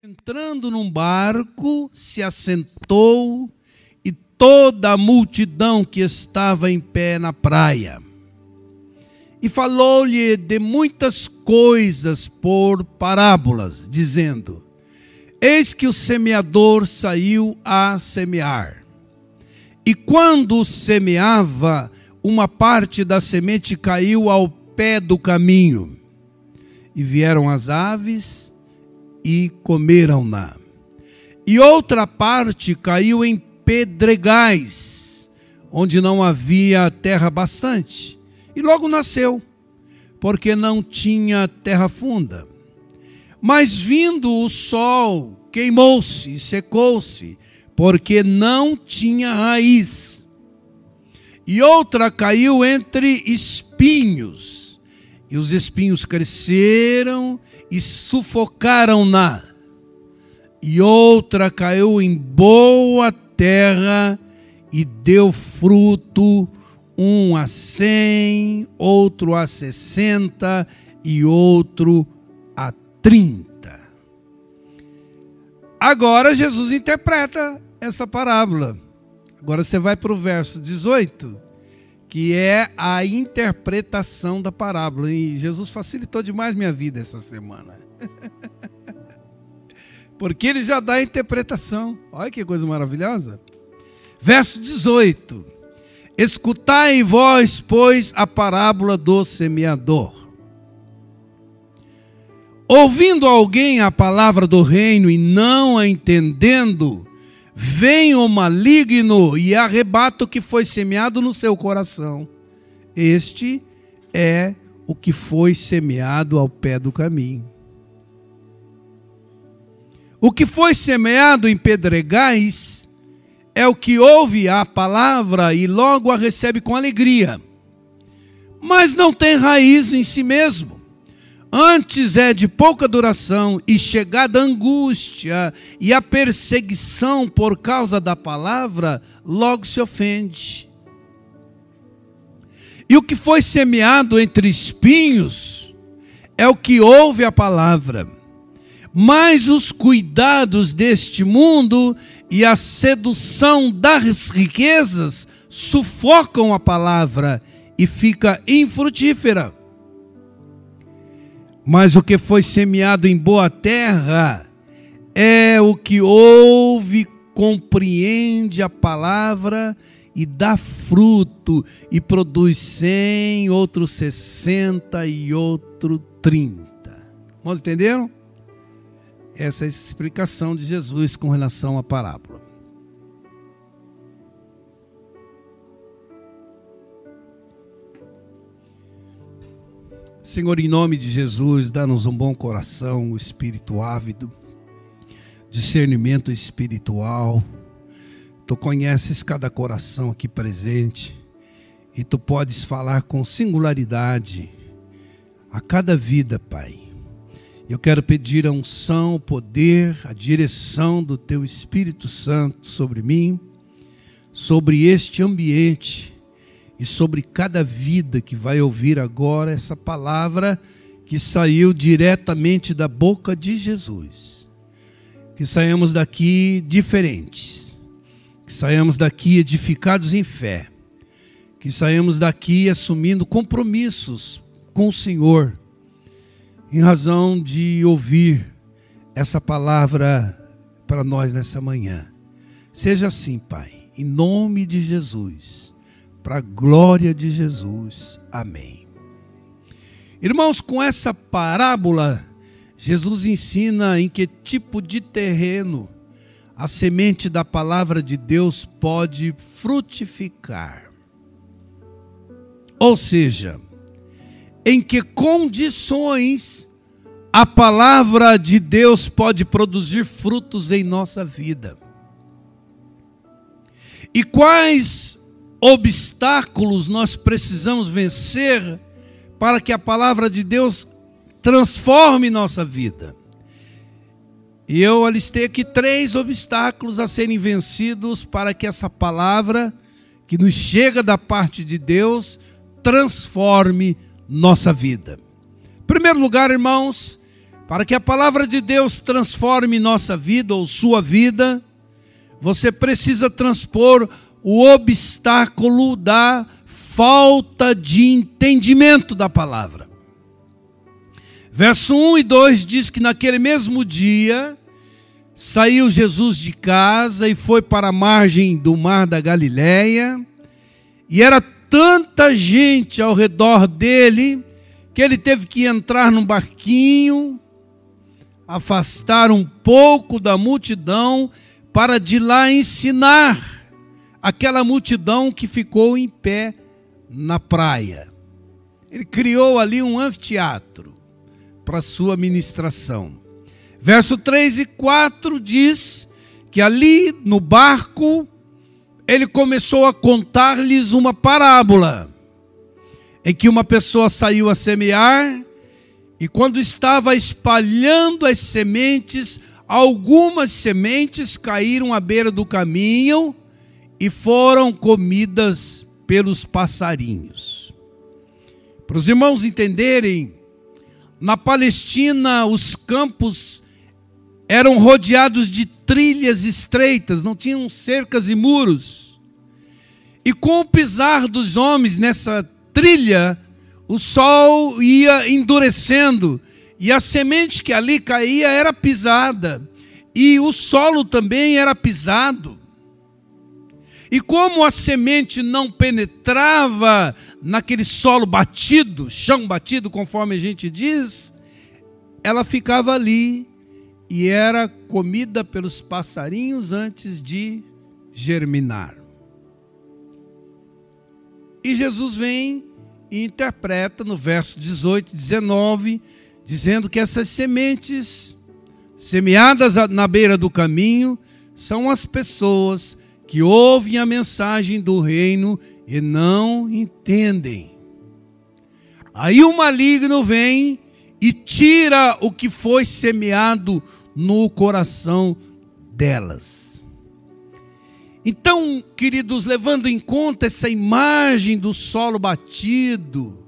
Entrando num barco, se assentou e toda a multidão que estava em pé na praia. E falou-lhe de muitas coisas por parábolas, dizendo: Eis que o semeador saiu a semear. E quando semeava, uma parte da semente caiu ao pé do caminho. E vieram as aves e comeram-na. E outra parte caiu em pedregais, onde não havia terra bastante. E logo nasceu, porque não tinha terra funda. Mas vindo o sol, queimou-se e secou-se, porque não tinha raiz. E outra caiu entre espinhos, e os espinhos cresceram e sufocaram-na. E outra caiu em boa terra e deu fruto, um a 100, outro a 60 e outro a 30. Agora Jesus interpreta essa parábola. Agora você vai para o verso 18, que é a interpretação da parábola. E Jesus facilitou demais minha vida essa semana. Porque ele já dá a interpretação. Olha que coisa maravilhosa. Verso 18. Escutai vós, pois, a parábola do semeador. Ouvindo alguém a palavra do reino e não a entendendo, vem o maligno e arrebata o que foi semeado no seu coração. Este é o que foi semeado ao pé do caminho. O que foi semeado em pedregais é o que ouve a palavra e logo a recebe com alegria, mas não tem raiz em si mesmo. Antes é de pouca duração, e chegada a angústia e a perseguição por causa da palavra, logo se ofende. E o que foi semeado entre espinhos é o que ouve a palavra, mas os cuidados deste mundo e a sedução das riquezas sufocam a palavra e fica infrutífera. Mas o que foi semeado em boa terra é o que ouve, compreende a palavra e dá fruto, e produz 100, outro 60 e outro 30. Vocês entenderam? Essa é a explicação de Jesus com relação à parábola. Senhor, em nome de Jesus, dá-nos um bom coração, um espírito ávido, discernimento espiritual. Tu conheces cada coração aqui presente e Tu podes falar com singularidade a cada vida, Pai. Eu quero pedir a unção, o poder, a direção do Teu Espírito Santo sobre mim, sobre este ambiente e sobre cada vida que vai ouvir agora essa palavra que saiu diretamente da boca de Jesus. Que saiamos daqui diferentes, que saiamos daqui edificados em fé, que saiamos daqui assumindo compromissos com o Senhor, em razão de ouvir essa palavra para nós nessa manhã. Seja assim, Pai, em nome de Jesus, para a glória de Jesus. Amém. Irmãos, com essa parábola, Jesus ensina em que tipo de terreno a semente da palavra de Deus pode frutificar. Ou seja, em que condições a palavra de Deus pode produzir frutos em nossa vida. E quais obstáculos nós precisamos vencer para que a palavra de Deus transforme nossa vida. E eu alistei aqui 3 obstáculos a serem vencidos para que essa palavra que nos chega da parte de Deus transforme nossa vida. Em primeiro lugar, irmãos, Para que a palavra de Deus transforme nossa vida ou sua vida, você precisa transpor o obstáculo da falta de entendimento da palavra. Verso 1 e 2 diz que naquele mesmo dia saiu Jesus de casa e foi para a margem do mar da Galileia, e era tanta gente ao redor dele que ele teve que entrar num barquinho, afastar um pouco da multidão para de lá ensinar aquela multidão que ficou em pé na praia. Ele criou ali um anfiteatro para sua ministração. Verso 3 e 4 diz que ali no barco ele começou a contar-lhes uma parábola, em que uma pessoa saiu a semear, e quando estava espalhando as sementes, algumas sementes caíram à beira do caminho e foram comidas pelos passarinhos. Para os irmãos entenderem, na Palestina os campos eram rodeados de trilhas estreitas, não tinham cercas e muros. E com o pisar dos homens nessa trilha, o sol ia endurecendo, e a semente que ali caía era pisada, e o solo também era pisado. E como a semente não penetrava naquele solo batido, chão batido, conforme a gente diz, ela ficava ali e era comida pelos passarinhos antes de germinar. E Jesus vem e interpreta no verso 18 e 19, dizendo que essas sementes semeadas na beira do caminho são as pessoas que ouvem a mensagem do reino e não entendem. Aí o maligno vem e tira o que foi semeado no coração delas. Então, queridos, levando em conta essa imagem do solo batido,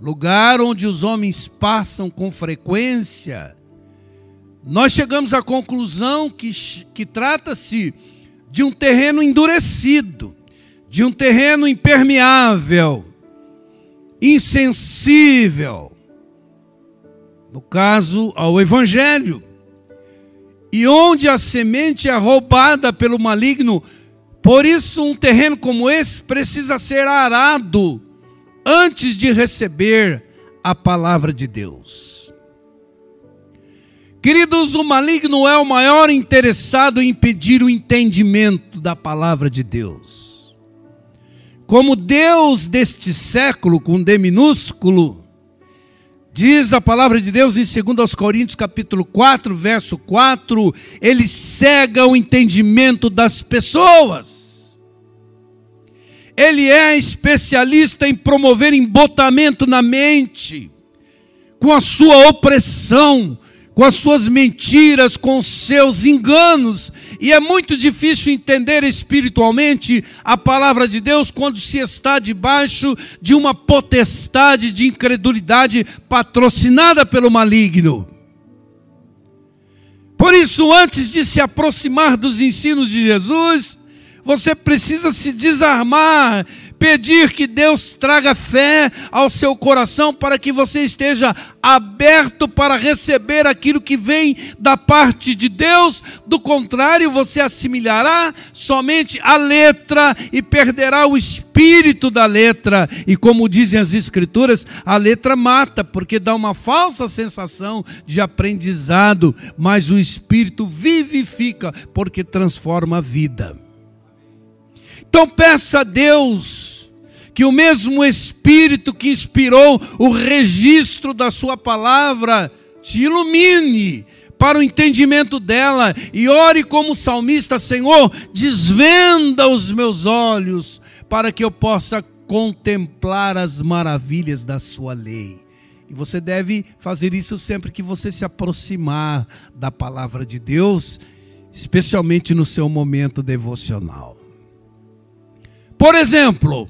lugar onde os homens passam com frequência, nós chegamos à conclusão que trata-se de um terreno endurecido, de um terreno impermeável, insensível, no caso ao Evangelho, e onde a semente é roubada pelo maligno. Por isso um terreno como esse precisa ser arado antes de receber a palavra de Deus. Queridos, o maligno é o maior interessado em impedir o entendimento da palavra de Deus. Como Deus deste século, com D minúsculo, diz a palavra de Deus em 2 Coríntios capítulo 4, verso 4, ele cega o entendimento das pessoas. Ele é especialista em promover embotamento na mente, com a sua opressão, com as suas mentiras, com os seus enganos. E é muito difícil entender espiritualmente a palavra de Deus quando se está debaixo de uma potestade de incredulidade patrocinada pelo maligno. Por isso, antes de se aproximar dos ensinos de Jesus, você precisa se desarmar, pedir que Deus traga fé ao seu coração para que você esteja aberto para receber aquilo que vem da parte de Deus. Do contrário, você assimilará somente a letra e perderá o espírito da letra. E como dizem as Escrituras, a letra mata, porque dá uma falsa sensação de aprendizado, mas o espírito vivifica, porque transforma a vida. Então peça a Deus que o mesmo Espírito que inspirou o registro da sua palavra te ilumine para o entendimento dela, e ore como o salmista: Senhor, desvenda os meus olhos para que eu possa contemplar as maravilhas da sua lei. E você deve fazer isso sempre que você se aproximar da palavra de Deus, especialmente no seu momento devocional. Por exemplo,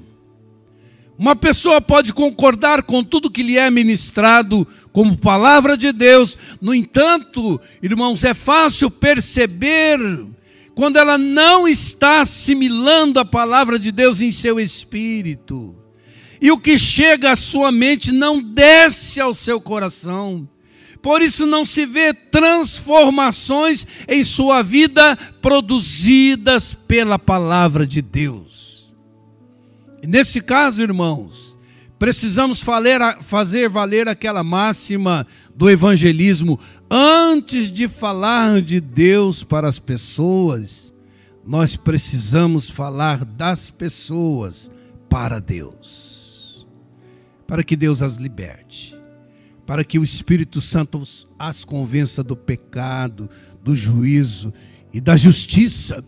Uma pessoa pode concordar com tudo que lhe é ministrado como palavra de Deus. No entanto, irmãos, é fácil perceber quando ela não está assimilando a palavra de Deus em seu espírito. E o que chega à sua mente não desce ao seu coração. Por isso não se vê transformações em sua vida produzidas pela palavra de Deus. E nesse caso, irmãos, precisamos fazer valer aquela máxima do evangelismo. Antes de falar de Deus para as pessoas, nós precisamos falar das pessoas para Deus, para que Deus as liberte, para que o Espírito Santo as convença do pecado, do juízo e da justiça,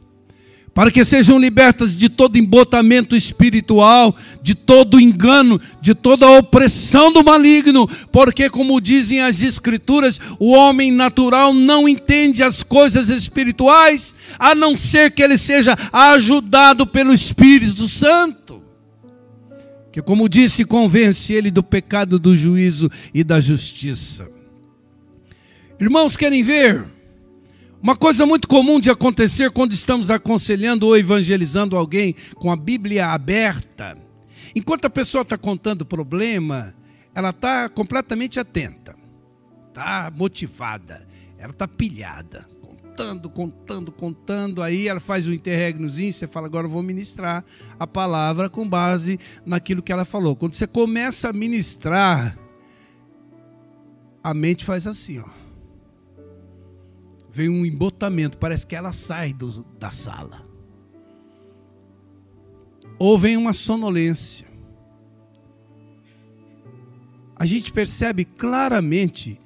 para que sejam libertas de todo embotamento espiritual, de todo engano, de toda opressão do maligno, porque, como dizem as Escrituras, o homem natural não entende as coisas espirituais, a não ser que ele seja ajudado pelo Espírito Santo, que, como disse, convence ele do pecado, do juízo e da justiça. Irmãos, querem ver? Uma coisa muito comum de acontecer quando estamos aconselhando ou evangelizando alguém com a Bíblia aberta, enquanto a pessoa está contando o problema, ela está completamente atenta, está motivada, ela está pilhada, contando, aí ela faz um interregnozinho, você fala, agora eu vou ministrar a palavra com base naquilo que ela falou. Quando você começa a ministrar, a mente faz assim, ó. Vem um embotamento, parece que ela sai da sala. Ou vem uma sonolência. A gente percebe claramente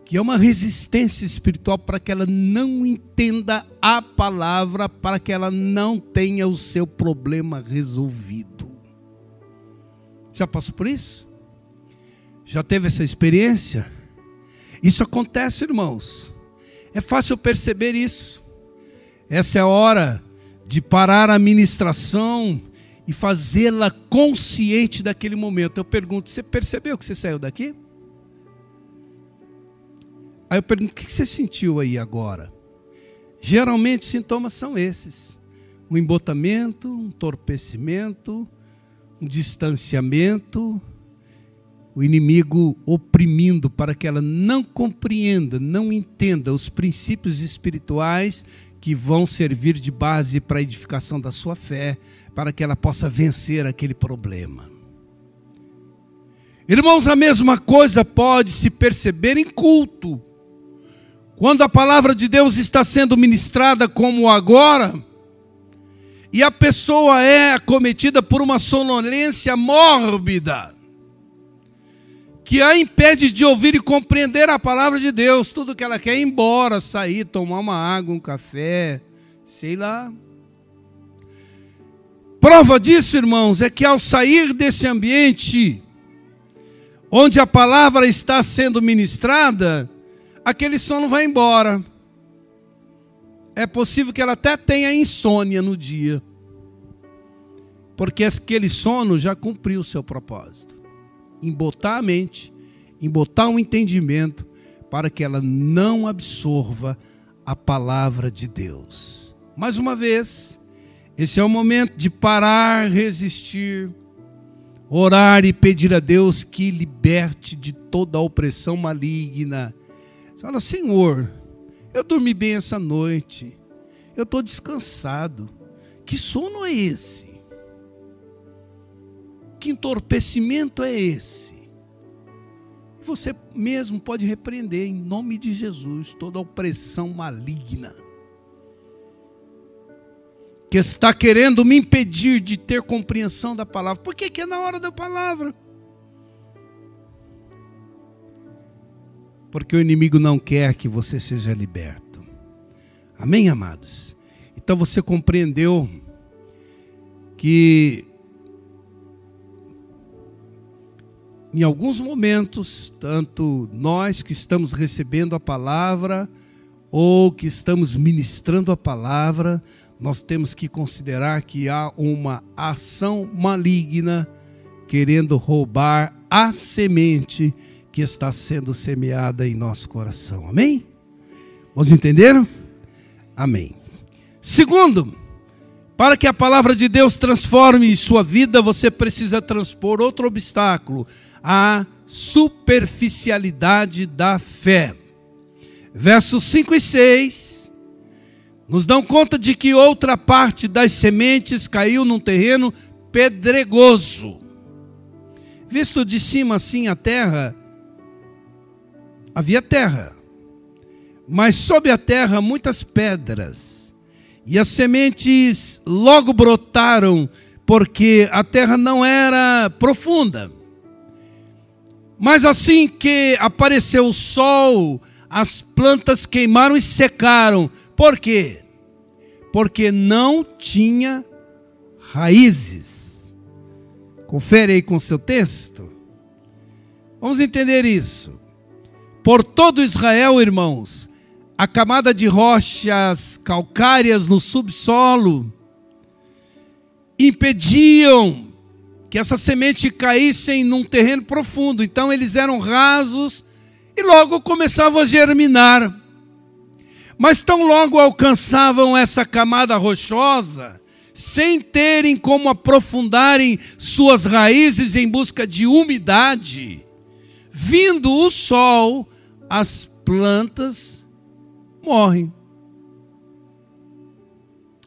que é uma resistência espiritual para que ela não entenda a palavra, para que ela não tenha o seu problema resolvido. Já passou por isso? Já teve essa experiência? Isso acontece, irmãos. É fácil perceber isso. Essa é a hora de parar a ministração e fazê-la consciente daquele momento. Eu pergunto, você percebeu que você saiu daqui? Aí eu pergunto, o que você sentiu aí agora? Geralmente os sintomas são esses. Um embotamento, um entorpecimento, um distanciamento, o inimigo oprimindo para que ela não compreenda, não entenda os princípios espirituais que vão servir de base para a edificação da sua fé, para que ela possa vencer aquele problema. Irmãos, a mesma coisa pode se perceber em culto. Quando a palavra de Deus está sendo ministrada como agora, e a pessoa é acometida por uma sonolência mórbida, que a impede de ouvir e compreender a palavra de Deus. Tudo que ela quer é ir embora, sair, tomar uma água, um café, sei lá. Prova disso, irmãos, é que ao sair desse ambiente, onde a palavra está sendo ministrada, aquele sono vai embora. É possível que ela até tenha insônia no dia, porque aquele sono já cumpriu o seu propósito. Embotar a mente, embotar o entendimento, para que ela não absorva a palavra de Deus. Mais uma vez, esse é o momento de parar, resistir, orar e pedir a Deus que liberte de toda a opressão maligna. Você fala, Senhor, eu dormi bem essa noite, eu estou descansado. Que sono é esse? Que entorpecimento é esse? E você mesmo pode repreender em nome de Jesus toda a opressão maligna que está querendo me impedir de ter compreensão da palavra. Por que é na hora da palavra? Porque o inimigo não quer que você seja liberto. Amém, amados? Então você compreendeu que em alguns momentos, tanto nós que estamos recebendo a palavra ou que estamos ministrando a palavra, nós temos que considerar que há uma ação maligna querendo roubar a semente que está sendo semeada em nosso coração. Amém? Vocês entenderam? Amém. Segundo, para que a palavra de Deus transforme sua vida, você precisa transpor outro obstáculo, a superficialidade da fé. Versos 5 e 6 nos dão conta de que outra parte das sementes caiu num terreno pedregoso. Visto de cima assim a terra, havia terra, mas sob a terra muitas pedras. E as sementes logo brotaram, porque a terra não era profunda. Mas assim que apareceu o sol, as plantas queimaram e secaram. Por quê? Porque não tinha raízes. Confere aí com o seu texto. Vamos entender isso. Por todo Israel, irmãos, a camada de rochas calcárias no subsolo impediam que essa semente caísse num terreno profundo. Então eles eram rasos e logo começavam a germinar. Mas tão logo alcançavam essa camada rochosa, sem terem como aprofundarem suas raízes em busca de umidade, vindo o sol, as plantas morrem.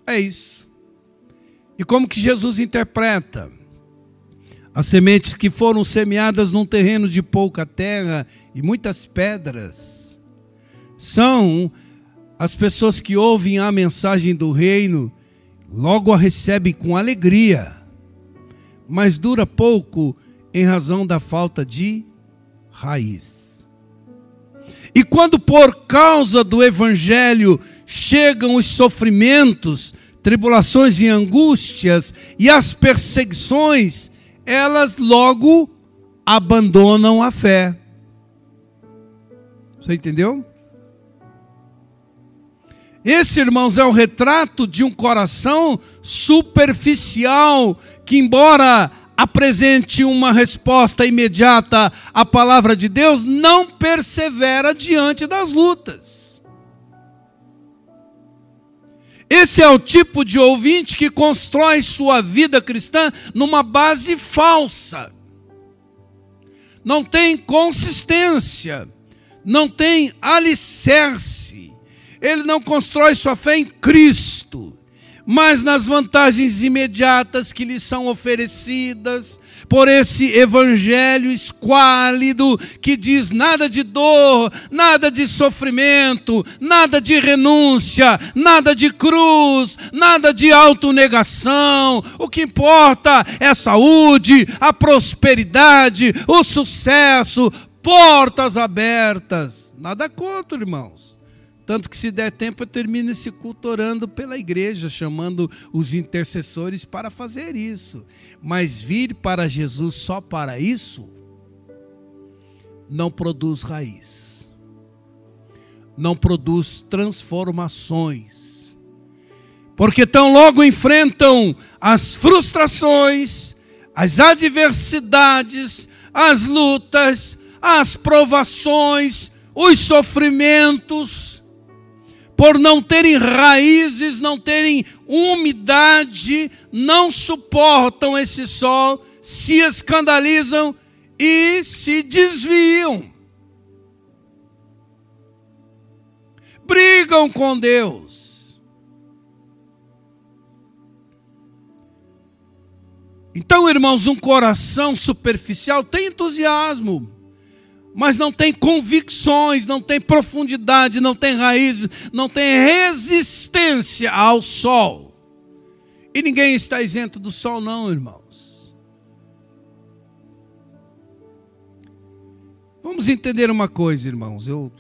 É isso. E como que Jesus interpreta? As sementes que foram semeadas num terreno de pouca terra e muitas pedras são as pessoas que ouvem a mensagem do reino, logo a recebem com alegria, mas dura pouco em razão da falta de raiz. E quando por causa do evangelho chegam os sofrimentos, tribulações e angústias e as perseguições, elas logo abandonam a fé. Você entendeu? Esse, irmãos, é o retrato de um coração superficial que, embora apresente uma resposta imediata à palavra de Deus, não persevera diante das lutas. Esse é o tipo de ouvinte que constrói sua vida cristã numa base falsa. Não tem consistência, não tem alicerce. Ele não constrói sua fé em Cristo, mas nas vantagens imediatas que lhe são oferecidas por esse evangelho esquálido que diz nada de dor, nada de sofrimento, nada de renúncia, nada de cruz, nada de autonegação. O que importa é a saúde, a prosperidade, o sucesso, portas abertas. Nada contra, irmãos. Tanto que, se der tempo, eu termino esse culto orando pela igreja, chamando os intercessores para fazer isso. Mas vir para Jesus só para isso não produz raiz, não produz transformações, porque tão logo enfrentam as frustrações, as adversidades, as lutas, as provações, os sofrimentos, por não terem raízes, não terem umidade, não suportam esse sol, se escandalizam e se desviam. Brigam com Deus. Então, irmãos, um coração superficial tem entusiasmo, mas não tem convicções, não tem profundidade, não tem raízes, não tem resistência ao sol. E ninguém está isento do sol, não, irmãos. Vamos entender uma coisa, irmãos. Eu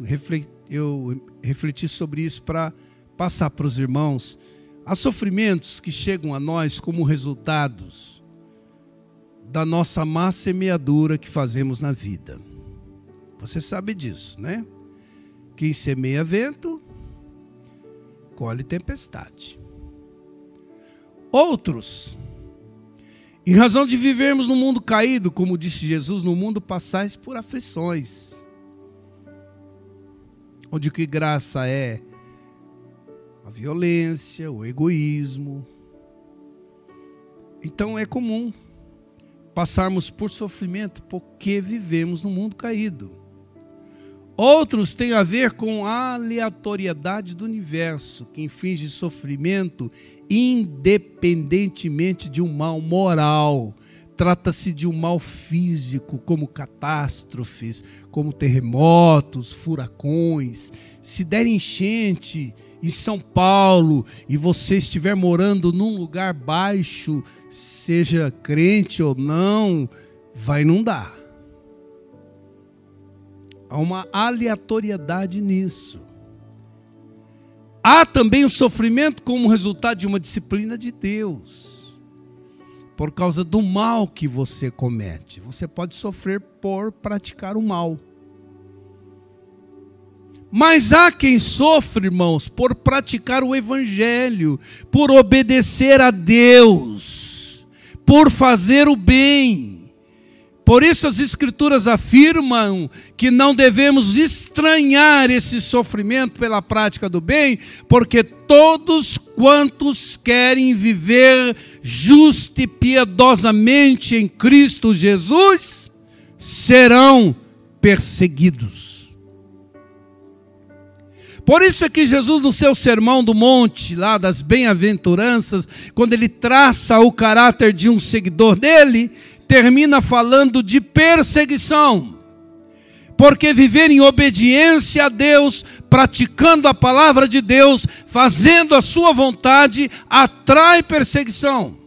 refleti sobre isso para passar para os irmãos. Há sofrimentos que chegam a nós como resultados da nossa má semeadura que fazemos na vida. Você sabe disso, né? Quem semeia vento, colhe tempestade. Outros Em razão de vivermos num mundo caído, como disse Jesus, no mundo passais por aflições, onde o que graça é a violência, o egoísmo. Então é comum passarmos por sofrimento porque vivemos num mundo caído. Outros têm a ver com a aleatoriedade do universo, que inflige sofrimento independentemente de um mal moral. Trata-se de um mal físico, como catástrofes, como terremotos, furacões. Se der enchente em São Paulo e você estiver morando num lugar baixo, seja crente ou não, vai inundar. Há uma aleatoriedade nisso. Há também o sofrimento como resultado de uma disciplina de Deus, por causa do mal que você comete. Você pode sofrer por praticar o mal. Mas há quem sofre, irmãos, por praticar o evangelho, por obedecer a Deus, por fazer o bem. Por isso as Escrituras afirmam que não devemos estranhar esse sofrimento pela prática do bem, porque todos quantos querem viver justa e piedosamente em Cristo Jesus serão perseguidos. Por isso é que Jesus, no seu sermão do monte, lá das bem-aventuranças, quando ele traça o caráter de um seguidor dele, termina falando de perseguição. Porque viver em obediência a Deus, praticando a palavra de Deus, fazendo a sua vontade, atrai perseguição.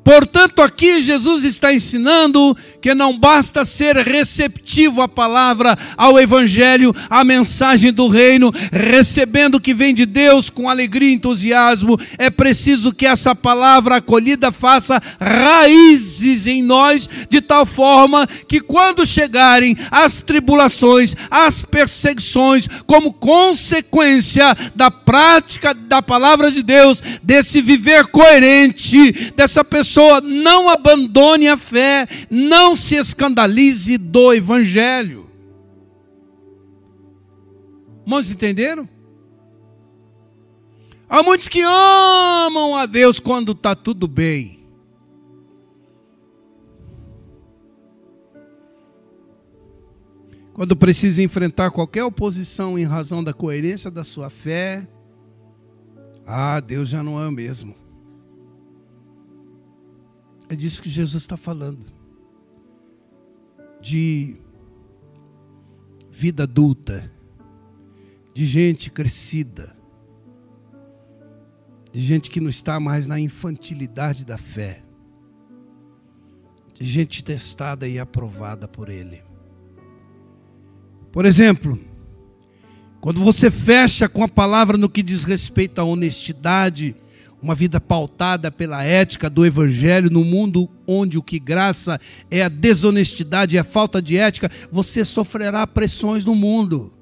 Portanto, aqui Jesus está ensinando que não basta ser receptivo à palavra, ao evangelho, à mensagem do reino, recebendo o que vem de Deus com alegria e entusiasmo. É preciso que essa palavra acolhida faça raízes em nós, de tal forma que quando chegarem as tribulações, as perseguições, como consequência da prática da palavra de Deus, desse viver coerente, dessa pessoa não abandone a fé, não se escandalize do evangelho. Irmãos, entenderam? Há muitos que amam a Deus quando está tudo bem. Quando precisa enfrentar qualquer oposição em razão da coerência da sua fé, Deus já não é o mesmo. É disso que Jesus está falando. De vida adulta, de gente crescida, de gente que não está mais na infantilidade da fé, de gente testada e aprovada por Ele. Por exemplo, quando você fecha com a palavra no que diz respeito à honestidade, uma vida pautada pela ética do evangelho, no mundo onde o que graça é a desonestidade e a falta de ética, você sofrerá pressões no mundo.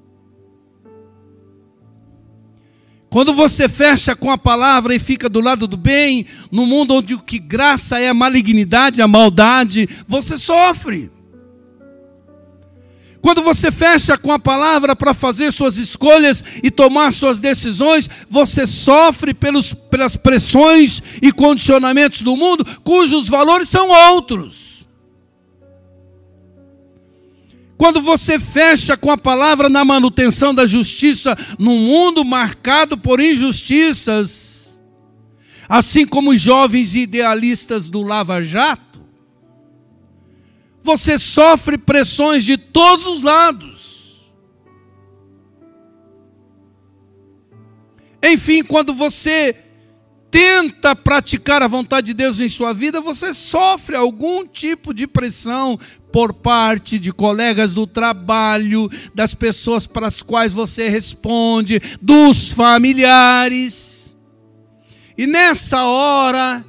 Quando você fecha com a palavra e fica do lado do bem, no mundo onde o que graça é a malignidade, a maldade, você sofre. Quando você fecha com a palavra para fazer suas escolhas e tomar suas decisões, você sofre pelas pressões e condicionamentos do mundo, cujos valores são outros. Quando você fecha com a palavra na manutenção da justiça, num mundo marcado por injustiças, assim como os jovens idealistas do Lava Jato, você sofre pressões de todos os lados. Enfim, quando você tenta praticar a vontade de Deus em sua vida, você sofre algum tipo de pressão por parte de colegas do trabalho, das pessoas para as quais você responde, dos familiares. E nessa hora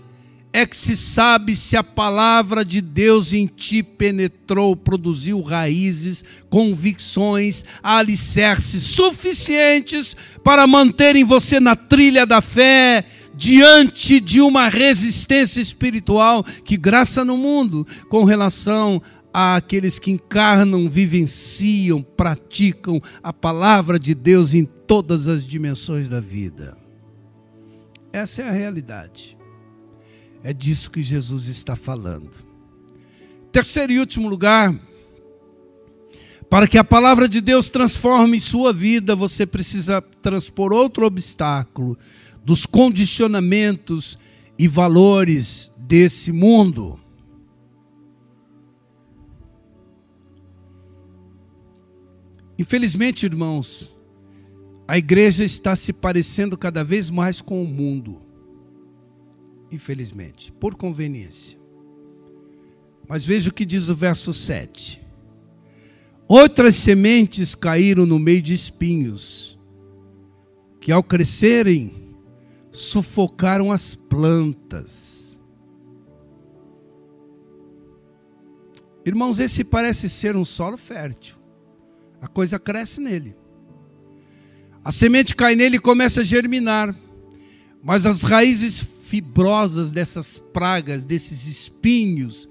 é que se sabe se a palavra de Deus em ti penetrou, produziu raízes, convicções, alicerces suficientes para manterem você na trilha da fé, diante de uma resistência espiritual que graça no mundo com relação àqueles que encarnam, vivenciam, praticam a palavra de Deus em todas as dimensões da vida. Essa é a realidade. É disso que Jesus está falando. Terceiro e último lugar, para que a palavra de Deus transforme sua vida, você precisa transpor outro obstáculo dos condicionamentos e valores desse mundo. Infelizmente, irmãos, a igreja está se parecendo cada vez mais com o mundo. Infelizmente, por conveniência. Mas veja o que diz o verso 7. Outras sementes caíram no meio de espinhos, que ao crescerem, sufocaram as plantas. Irmãos, esse parece ser um solo fértil. A coisa cresce nele. A semente cai nele e começa a germinar. Mas as raízes fibrosas dessas pragas, desses espinhos,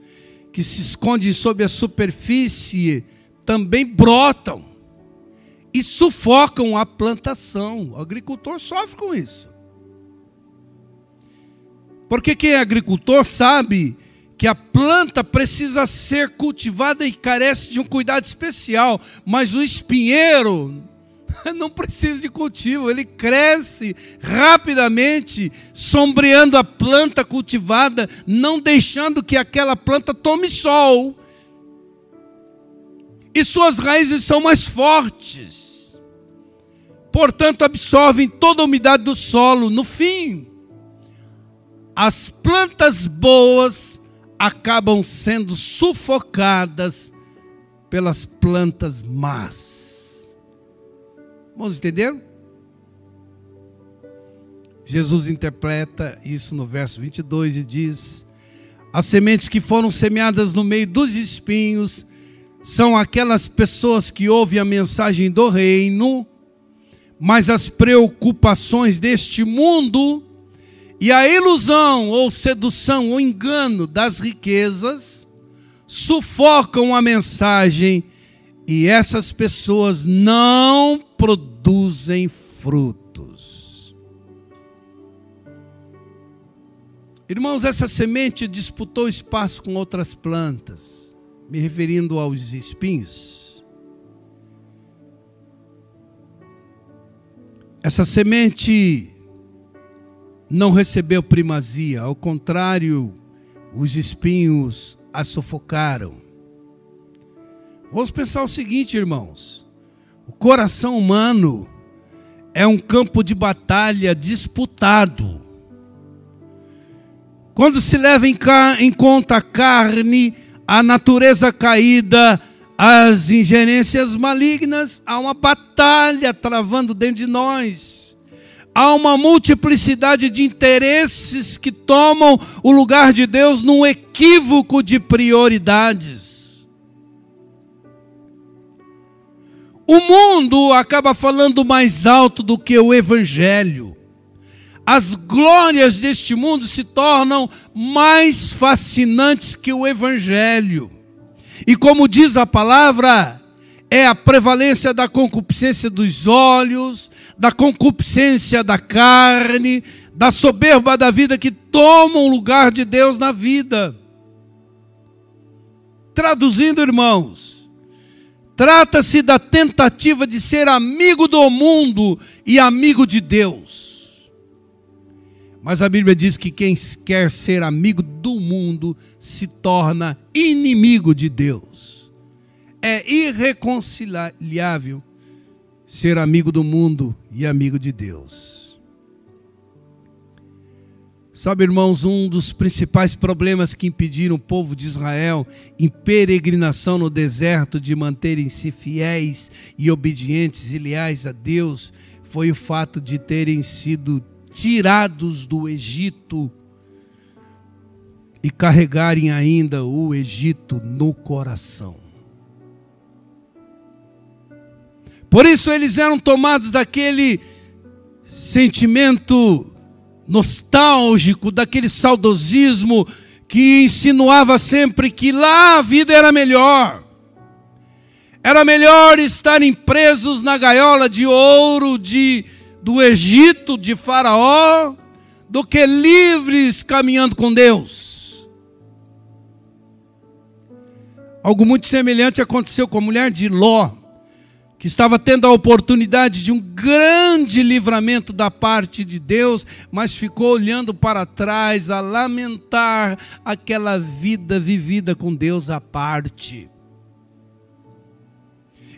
que se escondem sob a superfície, também brotam e sufocam a plantação. O agricultor sofre com isso. Porque quem é agricultor sabe que a planta precisa ser cultivada e carece de um cuidado especial, mas o espinheiro não precisa de cultivo, ele cresce rapidamente, sombreando a planta cultivada, não deixando que aquela planta tome sol. E suas raízes são mais fortes, portanto absorvem toda a umidade do solo. No fim, as plantas boas acabam sendo sufocadas pelas plantas más. Vamos entender? Jesus interpreta isso no verso 22 e diz: as sementes que foram semeadas no meio dos espinhos são aquelas pessoas que ouvem a mensagem do reino, mas as preocupações deste mundo e a ilusão ou sedução ou engano das riquezas sufocam a mensagem, e essas pessoas não produzem frutos. Irmãos, essa semente disputou espaço com outras plantas, me referindo aos espinhos. Essa semente não recebeu primazia, ao contrário, os espinhos a sufocaram. Vamos pensar o seguinte, irmãos: o coração humano é um campo de batalha disputado. Quando se leva em conta a carne, a natureza caída, as ingerências malignas, há uma batalha travando dentro de nós. Há uma multiplicidade de interesses que tomam o lugar de Deus num equívoco de prioridades. O mundo acaba falando mais alto do que o Evangelho. As glórias deste mundo se tornam mais fascinantes que o Evangelho. E como diz a palavra, é a prevalência da concupiscência dos olhos, da concupiscência da carne, da soberba da vida que tomam o lugar de Deus na vida. Traduzindo, irmãos, trata-se da tentativa de ser amigo do mundo e amigo de Deus. Mas a Bíblia diz que quem quer ser amigo do mundo se torna inimigo de Deus. É irreconciliável ser amigo do mundo e amigo de Deus. Sabe, irmãos, um dos principais problemas que impediram o povo de Israel em peregrinação no deserto de manterem-se fiéis e obedientes e leais a Deus foi o fato de terem sido tirados do Egito e carregarem ainda o Egito no coração. Por isso eles eram tomados daquele sentimento nostálgico, daquele saudosismo que insinuava sempre que lá a vida era melhor. Era melhor estarem presos na gaiola de ouro do Egito, de Faraó, do que livres caminhando com Deus. Algo muito semelhante aconteceu com a mulher de Ló, que estava tendo a oportunidade de um grande livramento da parte de Deus, mas ficou olhando para trás a lamentar aquela vida vivida com Deus à parte.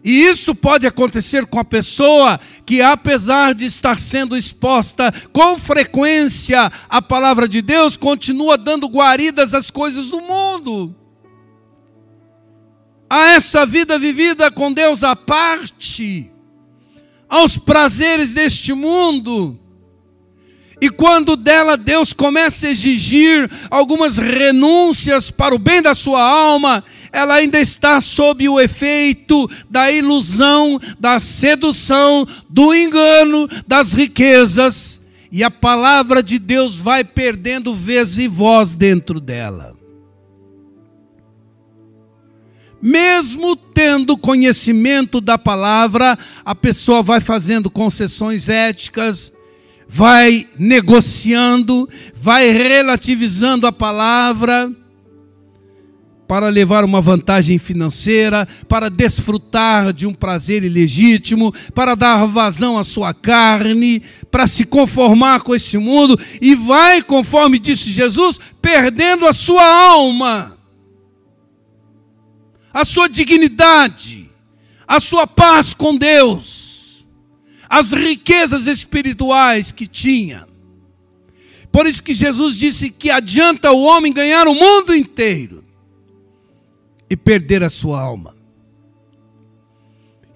E isso pode acontecer com a pessoa que, apesar de estar sendo exposta com frequência à palavra de Deus, continua dando guaridas às coisas do mundo, a essa vida vivida com Deus à parte, aos prazeres deste mundo. E quando dela Deus começa a exigir algumas renúncias para o bem da sua alma, ela ainda está sob o efeito da ilusão, da sedução, do engano, das riquezas, e a palavra de Deus vai perdendo vez e voz dentro dela. Mesmo tendo conhecimento da palavra, a pessoa vai fazendo concessões éticas, vai negociando, vai relativizando a palavra para levar uma vantagem financeira, para desfrutar de um prazer ilegítimo, para dar vazão à sua carne, para se conformar com esse mundo, e vai, conforme disse Jesus, perdendo a sua alma, a sua dignidade, a sua paz com Deus, as riquezas espirituais que tinha. Por isso que Jesus disse que adianta o homem ganhar o mundo inteiro e perder a sua alma.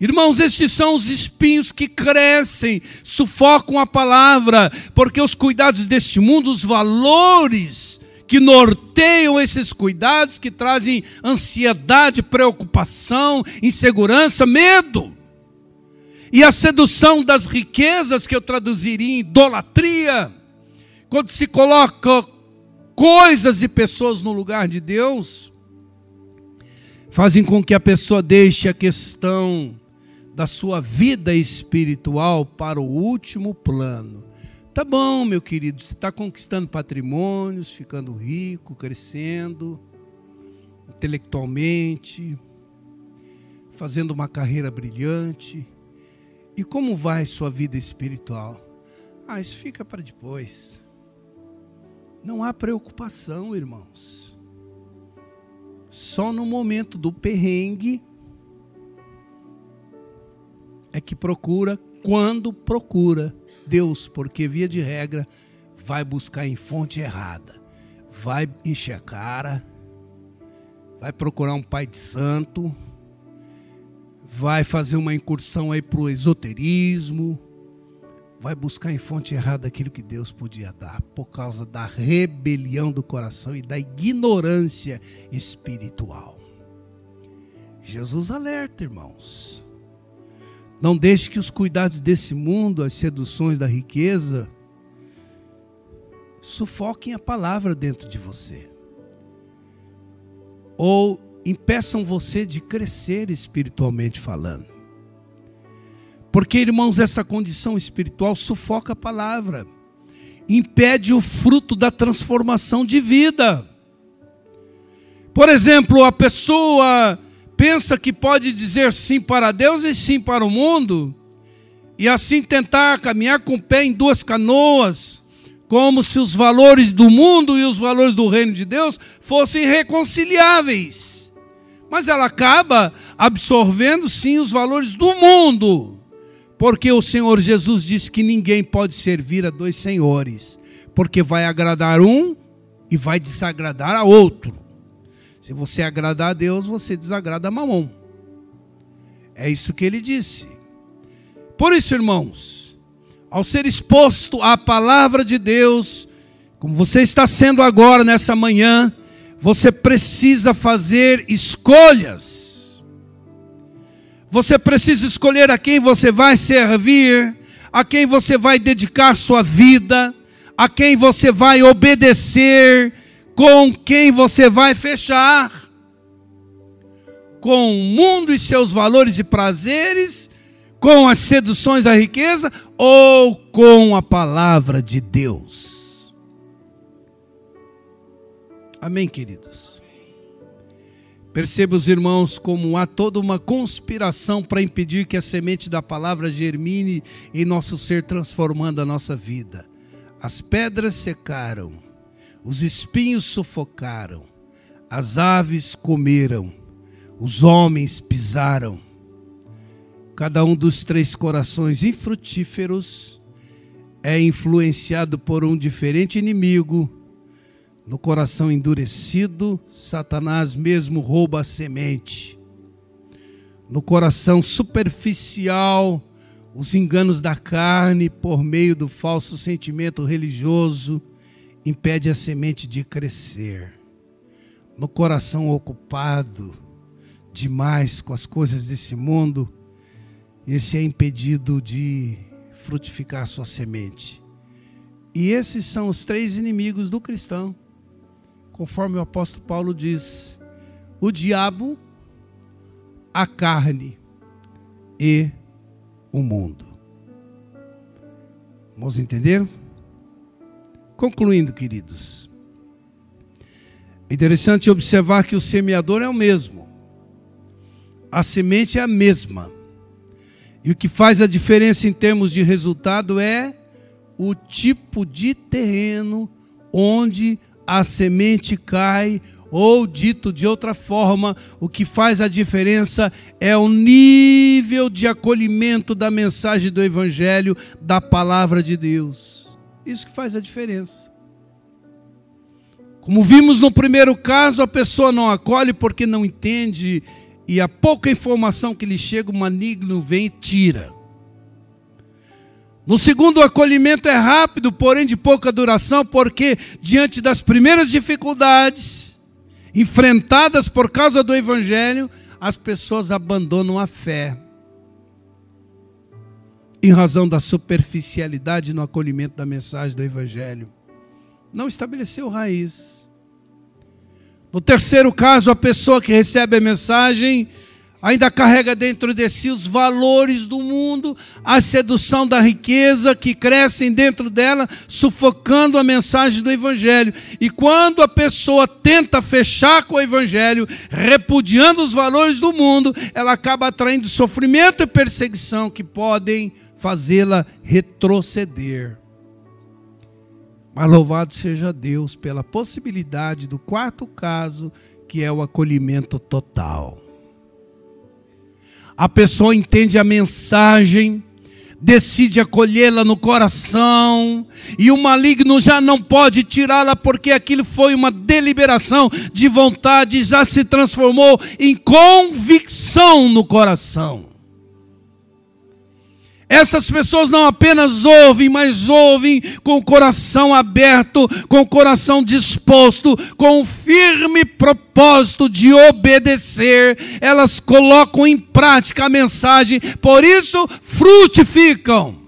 Irmãos, estes são os espinhos que crescem, sufocam a palavra, porque os cuidados deste mundo, os valores que norteiam esses cuidados, que trazem ansiedade, preocupação, insegurança, medo. E a sedução das riquezas, que eu traduziria em idolatria, quando se coloca coisas e pessoas no lugar de Deus, fazem com que a pessoa deixe a questão da sua vida espiritual para o último plano. Tá bom, meu querido, você está conquistando patrimônios, ficando rico, crescendo intelectualmente, fazendo uma carreira brilhante. E como vai sua vida espiritual? Isso fica para depois. Não há preocupação, irmãos. Só no momento do perrengue é que procura, quando procura Deus, porque via de regra vai buscar em fonte errada, vai encher a cara, vai procurar um pai de santo, vai fazer uma incursão aí para o esoterismo, vai buscar em fonte errada aquilo que Deus podia dar, por causa da rebelião do coração e da ignorância espiritual. Jesus alerta, irmãos. Não deixe que os cuidados desse mundo, as seduções da riqueza, sufoquem a palavra dentro de você, ou impeçam você de crescer espiritualmente falando. Porque, irmãos, essa condição espiritual sufoca a palavra, impede o fruto da transformação de vida. Por exemplo, a pessoa pensa que pode dizer sim para Deus e sim para o mundo, e assim tentar caminhar com o pé em duas canoas, como se os valores do mundo e os valores do reino de Deus fossem reconciliáveis. Mas ela acaba absorvendo sim os valores do mundo, porque o Senhor Jesus disse que ninguém pode servir a dois senhores, porque vai agradar um e vai desagradar a outro. Se você agradar a Deus, você desagrada a Mamon. É isso que ele disse. Por isso, irmãos, ao ser exposto à palavra de Deus, como você está sendo agora nessa manhã, você precisa fazer escolhas. Você precisa escolher a quem você vai servir, a quem você vai dedicar sua vida, a quem você vai obedecer, com quem você vai fechar. Com o mundo e seus valores e prazeres, com as seduções da riqueza ou com a palavra de Deus. Amém, queridos? Perceba, os irmãos, como há toda uma conspiração para impedir que a semente da palavra germine em nosso ser, transformando a nossa vida. As pedras secaram, os espinhos sufocaram, as aves comeram, os homens pisaram. Cada um dos 3 corações infrutíferos é influenciado por um diferente inimigo. No coração endurecido, Satanás mesmo rouba a semente. No coração superficial, os enganos da carne, por meio do falso sentimento religioso, impede a semente de crescer. No coração ocupado demais com as coisas desse mundo, esse é impedido de frutificar sua semente. E esses são os 3 inimigos do cristão. Conforme o apóstolo Paulo diz: o diabo, a carne e o mundo. Vamos entender? Concluindo, queridos, é interessante observar que o semeador é o mesmo. A semente é a mesma. E o que faz a diferença em termos de resultado é o tipo de terreno onde a semente cai, ou dito de outra forma, o que faz a diferença é o nível de acolhimento da mensagem do Evangelho, da palavra de Deus. Isso que faz a diferença. Como vimos no primeiro caso, a pessoa não acolhe porque não entende, e a pouca informação que lhe chega, o maligno vem e tira. No segundo, o acolhimento é rápido, porém de pouca duração, porque diante das primeiras dificuldades enfrentadas por causa do Evangelho, as pessoas abandonam a fé, em razão da superficialidade no acolhimento da mensagem do Evangelho. Não estabeleceu raiz. No terceiro caso, a pessoa que recebe a mensagem ainda carrega dentro de si os valores do mundo, a sedução da riqueza que crescem dentro dela, sufocando a mensagem do Evangelho. E quando a pessoa tenta fechar com o Evangelho, repudiando os valores do mundo, ela acaba atraindo sofrimento e perseguição que podem fazê-la retroceder. Mas louvado seja Deus pela possibilidade do quarto caso, que é o acolhimento total. A pessoa entende a mensagem, decide acolhê-la no coração, e o maligno já não pode tirá-la, porque aquilo foi uma deliberação de vontade, já se transformou em convicção no coração. Essas pessoas não apenas ouvem, mas ouvem com o coração aberto, com o coração disposto, com o firme propósito de obedecer. Elas colocam em prática a mensagem, por isso frutificam.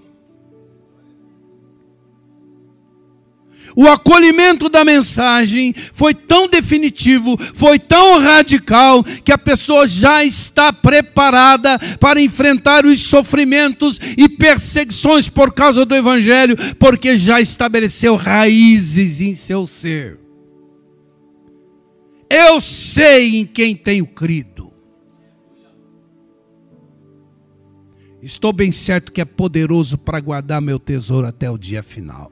O acolhimento da mensagem foi tão definitivo, foi tão radical, que a pessoa já está preparada para enfrentar os sofrimentos e perseguições por causa do Evangelho, porque já estabeleceu raízes em seu ser. Eu sei em quem tenho crido. Estou bem certo que é poderoso para guardar meu tesouro até o dia final.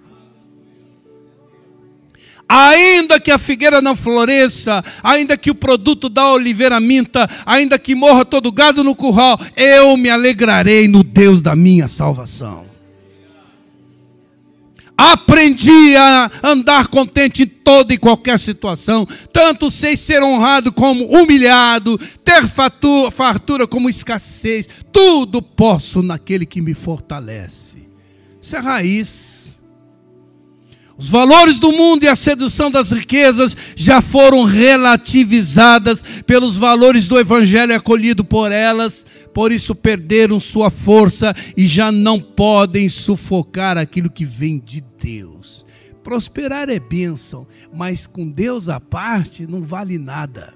Ainda que a figueira não floresça, ainda que o produto da oliveira minta, ainda que morra todo gado no curral, eu me alegrarei no Deus da minha salvação. Aprendi a andar contente em toda e qualquer situação, tanto sei ser honrado como humilhado, ter fartura como escassez, tudo posso naquele que me fortalece. Isso é raiz. Os valores do mundo e a sedução das riquezas já foram relativizadas pelos valores do Evangelho acolhido por elas, por isso perderam sua força e já não podem sufocar aquilo que vem de Deus. Prosperar é bênção, mas com Deus à parte não vale nada.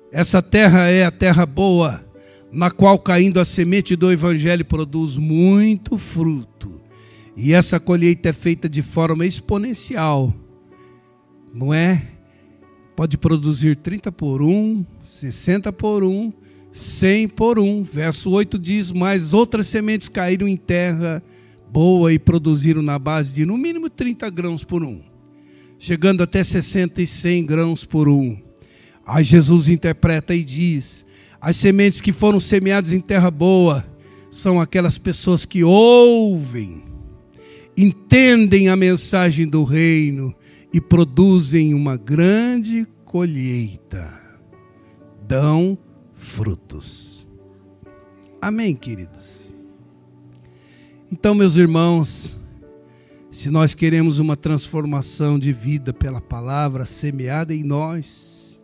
Essa terra é a terra boa, na qual caindo a semente do Evangelho produz muito fruto. E essa colheita é feita de forma exponencial, não é? Pode produzir 30 por 1, 60 por 1, 100 por 1. Verso 8 diz, mas outras sementes caíram em terra boa e produziram na base de no mínimo 30 grãos por 1, chegando até 60 e 100 grãos por 1. Aí Jesus interpreta e diz, as sementes que foram semeadas em terra boa são aquelas pessoas que ouvem, entendem a mensagem do reino e produzem uma grande colheita, dão frutos. Amém, queridos? Então, meus irmãos, se nós queremos uma transformação de vida pela palavra semeada em nós,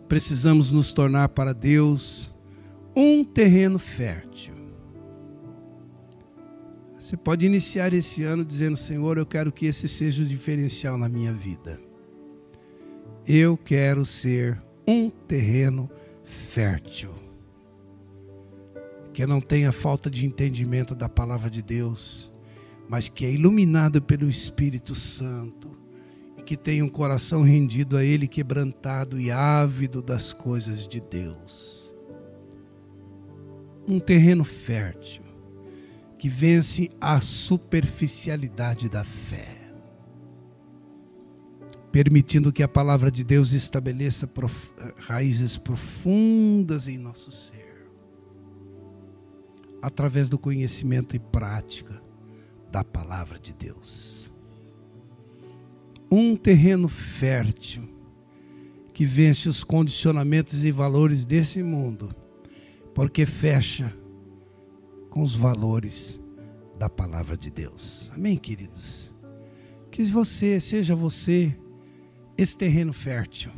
precisamos nos tornar para Deus um terreno fértil. Você pode iniciar esse ano dizendo, Senhor, eu quero que esse seja o diferencial na minha vida. Eu quero ser um terreno fértil, que não tenha falta de entendimento da palavra de Deus, mas que é iluminado pelo Espírito Santo, e que tenha um coração rendido a Ele, quebrantado e ávido das coisas de Deus. Um terreno fértil, que vence a superficialidade da fé, permitindo que a palavra de Deus estabeleça raízes profundas em nosso ser, através do conhecimento e prática da palavra de Deus. Um terreno fértil, que vence os condicionamentos e valores desse mundo, porque fecha com os valores da palavra de Deus. Amém, queridos? Que seja você esse terreno fértil.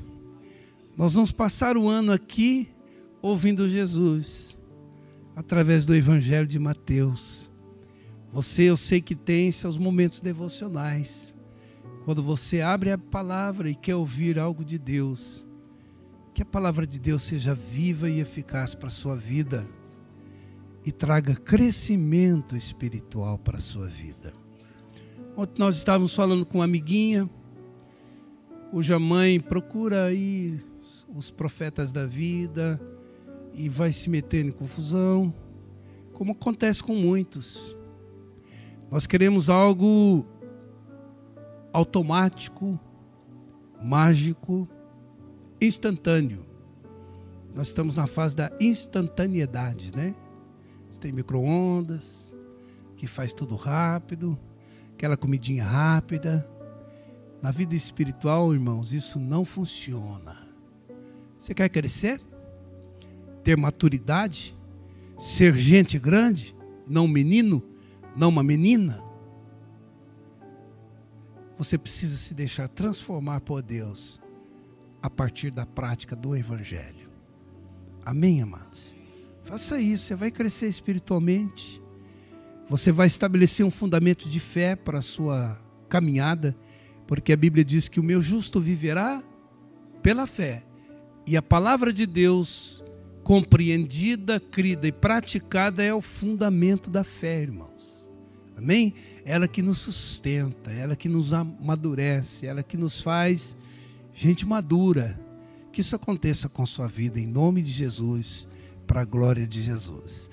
Nós vamos passar o ano aqui ouvindo Jesus, através do Evangelho de Mateus. Eu sei que tem seus momentos devocionais, quando você abre a palavra e quer ouvir algo de Deus, que a palavra de Deus seja viva e eficaz para a sua vida e traga crescimento espiritual para a sua vida. Ontem nós estávamos falando com uma amiguinha, cuja mãe procura aí os profetas da vida e vai se metendo em confusão, como acontece com muitos. Nós queremos algo automático, mágico, instantâneo. Nós estamos na fase da instantaneidade, né? Você tem micro-ondas, que faz tudo rápido, aquela comidinha rápida. Na vida espiritual, irmãos, isso não funciona. Você quer crescer? Ter maturidade? Ser gente grande? Não um menino? Não uma menina? Você precisa se deixar transformar por Deus a partir da prática do Evangelho. Amém, amados? Faça isso, você vai crescer espiritualmente. Você vai estabelecer um fundamento de fé para a sua caminhada, porque a Bíblia diz que o meu justo viverá pela fé. E a palavra de Deus, compreendida, crida e praticada, é o fundamento da fé, irmãos. Amém? Ela que nos sustenta, ela que nos amadurece, ela que nos faz gente madura. Que isso aconteça com a sua vida, em nome de Jesus, para a glória de Jesus.